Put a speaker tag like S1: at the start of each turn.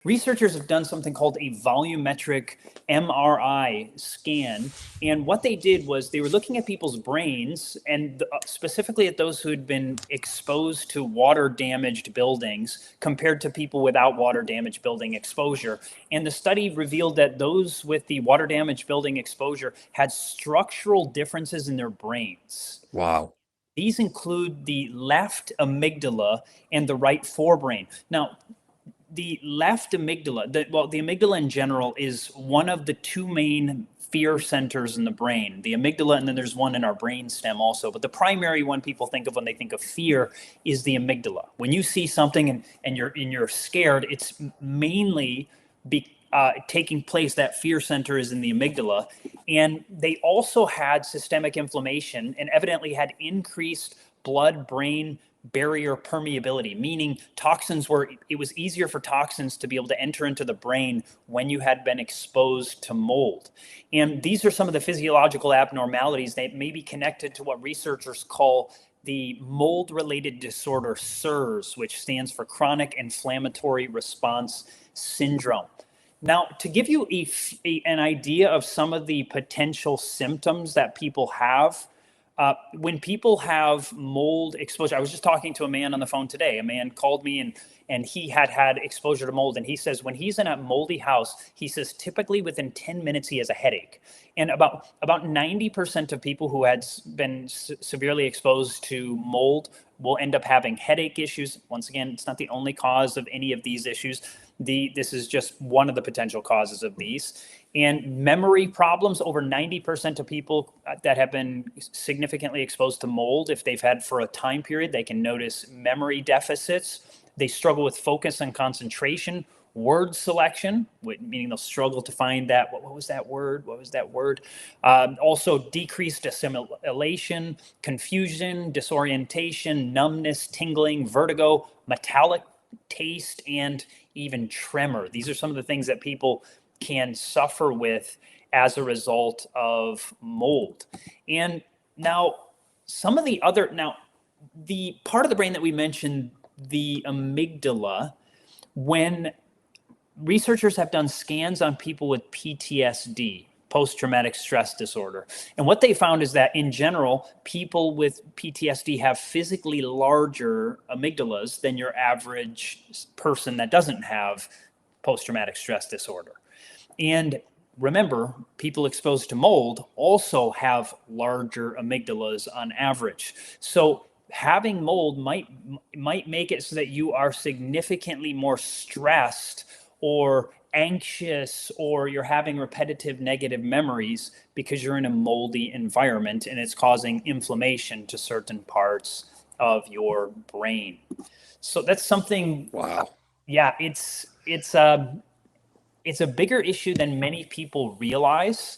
S1: Researchers have done something called a volumetric MRI scan. And what they did was they were looking at people's brains and specifically at those who had been exposed to water damaged buildings compared to people without water damaged building exposure. And the study revealed that those with the water damaged building exposure had structural differences in their brains.
S2: Wow.
S1: These include the left amygdala and the right forebrain. Now, the left amygdala, the amygdala in general is one of the two main fear centers in the brain, the amygdala, and then there's one in our brain stem also. But the primary one people think of when they think of fear is the amygdala. When you see something and you're scared, it's mainly taking place. That fear center is in the amygdala. And they also had systemic inflammation and evidently had increased blood brain barrier permeability, meaning it was easier for toxins to be able to enter into the brain when you had been exposed to mold. And these are some of the physiological abnormalities that may be connected to what researchers call the mold-related disorder, CIRS, which stands for chronic inflammatory response syndrome. Now, to give you an idea of some of the potential symptoms that people have, when people have mold exposure, I was just talking to a man on the phone today. A man called me and he had exposure to mold. And he says when he's in a moldy house, he says typically within 10 minutes he has a headache. And about 90% of people who had been severely exposed to mold will end up having headache issues. Once again, it's not the only cause of any of these issues. This is just one of the potential causes of these. And memory problems, over 90% of people that have been significantly exposed to mold, if they've had for a time period, they can notice memory deficits. They struggle with focus and concentration, word selection, meaning they'll struggle to find that, what was that word? What was that word? Also decreased assimilation, confusion, disorientation, numbness, tingling, vertigo, metallic taste, and even tremor. These are some of the things that people can suffer with as a result of mold. And now the part of the brain that we mentioned, the amygdala, when researchers have done scans on people with PTSD, post-traumatic stress disorder. And what they found is that in general, people with PTSD have physically larger amygdalas than your average person that doesn't have post-traumatic stress disorder. And remember, people exposed to mold also have larger amygdalas on average. So having mold might make it so that you are significantly more stressed or anxious, or you're having repetitive negative memories because you're in a moldy environment and it's causing inflammation to certain parts of your brain. So that's something.
S2: Wow.
S1: Yeah, it's a bigger issue than many people realize.